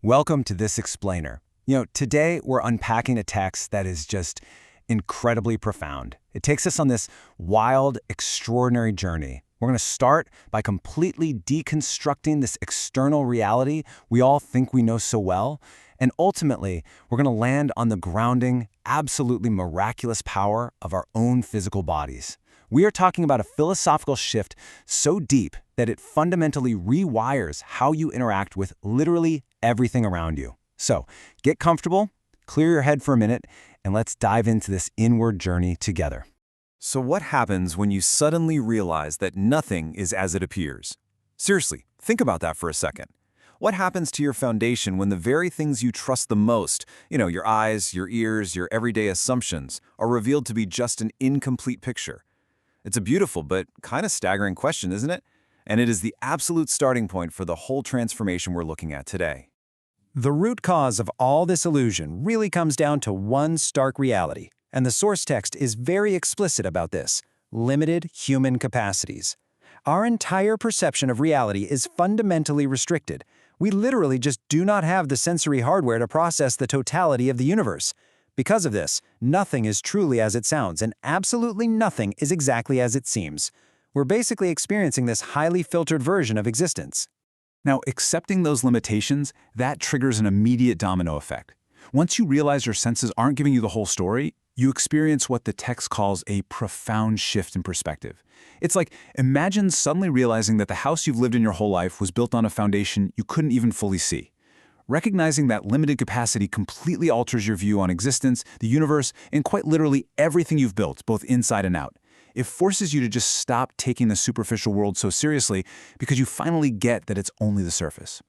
Welcome to this explainer. Today we're unpacking a text that is just incredibly profound. It takes us on this wild, extraordinary journey. We're going to start by completely deconstructing this external reality we all think we know so well, and ultimately, we're going to land on the grounding, absolutely miraculous power of our own physical bodies. We are talking about a philosophical shift so deep that it fundamentally rewires how you interact with literally everything around you. So, get comfortable, clear your head for a minute, and let's dive into this inward journey together. So what happens when you suddenly realize that nothing is as it appears? Seriously, think about that for a second. What happens to your foundation when the very things you trust the most, your eyes, your ears, your everyday assumptions, are revealed to be just an incomplete picture? It's a beautiful but kind of staggering question, isn't it? And it is the absolute starting point for the whole transformation we're looking at today. The root cause of all this illusion really comes down to one stark reality, and the source text is very explicit about this: limited human capacities. Our entire perception of reality is fundamentally restricted. We literally just do not have the sensory hardware to process the totality of the universe. Because of this, nothing is truly as it sounds, and absolutely nothing is exactly as it seems. We're basically experiencing this highly filtered version of existence. Now, accepting those limitations, that triggers an immediate domino effect. Once you realize your senses aren't giving you the whole story, you experience what the text calls a profound shift in perspective. It's like, imagine suddenly realizing that the house you've lived in your whole life was built on a foundation you couldn't even fully see. Recognizing that limited capacity completely alters your view on existence, the universe, and quite literally everything you've built, both inside and out. It forces you to just stop taking the superficial world so seriously because you finally get that it's only the surface.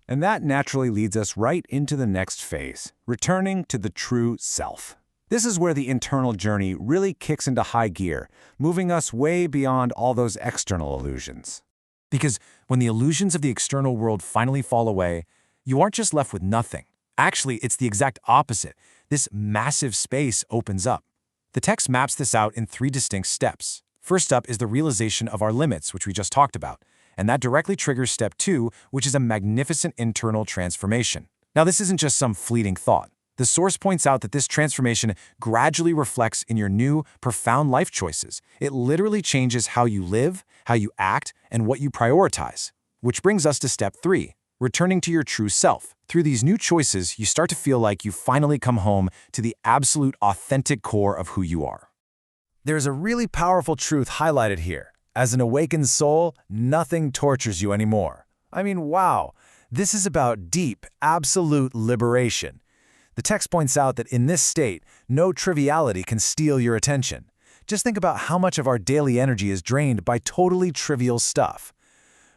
And that naturally leads us right into the next phase, returning to the true self. This is where the internal journey really kicks into high gear, moving us way beyond all those external illusions. Because when the illusions of the external world finally fall away, you aren't just left with nothing. Actually, it's the exact opposite. This massive space opens up. The text maps this out in 3 distinct steps. First up is the realization of our limits, which we just talked about. And that directly triggers step 2, which is a magnificent internal transformation. Now, this isn't just some fleeting thought. The source points out that this transformation gradually reflects in your new, profound life choices. It literally changes how you live, how you act, and what you prioritize. Which brings us to step 3. Returning to your true self. Through these new choices, you start to feel like you finally come home to the absolute authentic core of who you are. There's a really powerful truth highlighted here. As an awakened soul, nothing tortures you anymore. I mean, wow. This is about deep, absolute liberation. The text points out that in this state, no triviality can steal your attention. Just think about how much of our daily energy is drained by totally trivial stuff.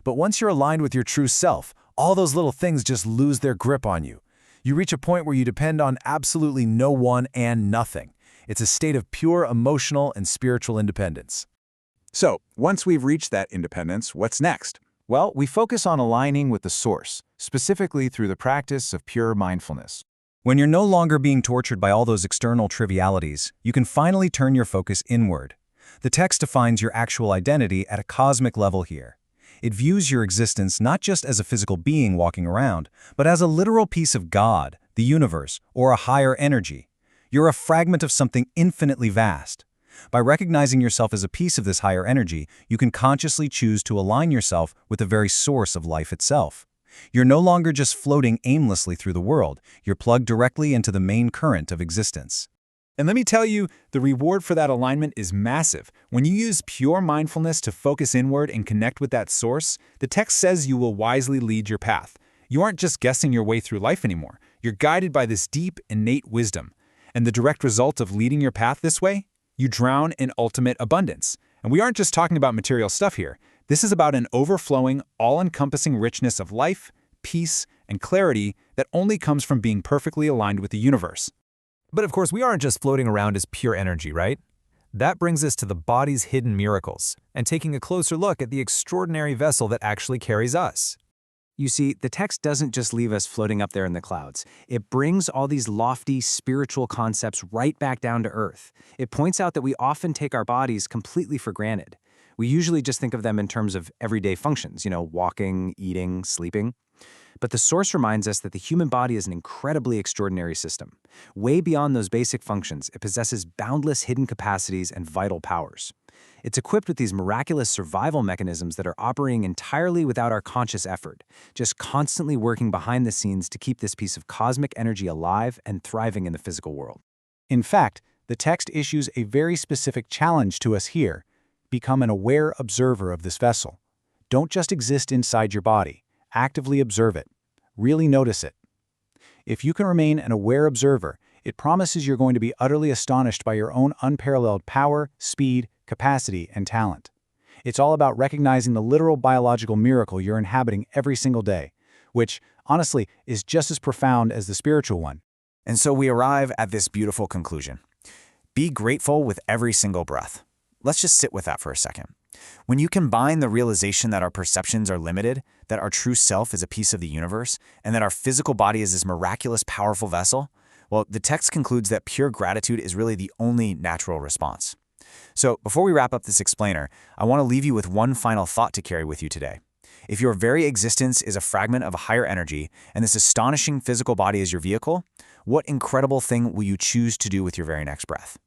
But once you're aligned with your true self, all those little things just lose their grip on you. You reach a point where you depend on absolutely no one and nothing. It's a state of pure emotional and spiritual independence. So, once we've reached that independence, what's next? Well, we focus on aligning with the source, specifically through the practice of pure mindfulness. When you're no longer being tortured by all those external trivialities, you can finally turn your focus inward. The text defines your actual identity at a cosmic level here. It views your existence not just as a physical being walking around, but as a literal piece of God, the universe, or a higher energy. You're a fragment of something infinitely vast. By recognizing yourself as a piece of this higher energy, you can consciously choose to align yourself with the very source of life itself. You're no longer just floating aimlessly through the world. You're plugged directly into the main current of existence. And let me tell you, the reward for that alignment is massive. When you use pure mindfulness to focus inward and connect with that source, the text says you will wisely lead your path. You aren't just guessing your way through life anymore. You're guided by this deep, innate wisdom. And the direct result of leading your path this way? You drown in ultimate abundance. And we aren't just talking about material stuff here. This is about an overflowing, all-encompassing richness of life, peace, and clarity that only comes from being perfectly aligned with the universe. But of course, we aren't just floating around as pure energy, right? That brings us to the body's hidden miracles, and taking a closer look at the extraordinary vessel that actually carries us. You see, the text doesn't just leave us floating up there in the clouds. It brings all these lofty spiritual concepts right back down to earth. It points out that we often take our bodies completely for granted. We usually just think of them in terms of everyday functions, walking, eating, sleeping. But the source reminds us that the human body is an incredibly extraordinary system. Way beyond those basic functions, it possesses boundless hidden capacities and vital powers. It's equipped with these miraculous survival mechanisms that are operating entirely without our conscious effort, just constantly working behind the scenes to keep this piece of cosmic energy alive and thriving in the physical world. In fact, the text issues a very specific challenge to us here. Become an aware observer of this vessel. Don't just exist inside your body. Actively observe it. Really notice it. If you can remain an aware observer, it promises you're going to be utterly astonished by your own unparalleled power, speed, capacity, and talent. It's all about recognizing the literal biological miracle you're inhabiting every single day, which, honestly, is just as profound as the spiritual one. And so we arrive at this beautiful conclusion. Be grateful with every single breath. Let's just sit with that for a second. When you combine the realization that our perceptions are limited, that our true self is a piece of the universe, and that our physical body is this miraculous, powerful vessel, well, the text concludes that pure gratitude is really the only natural response. So before we wrap up this explainer, I want to leave you with one final thought to carry with you today. If your very existence is a fragment of a higher energy, and this astonishing physical body is your vehicle, what incredible thing will you choose to do with your very next breath?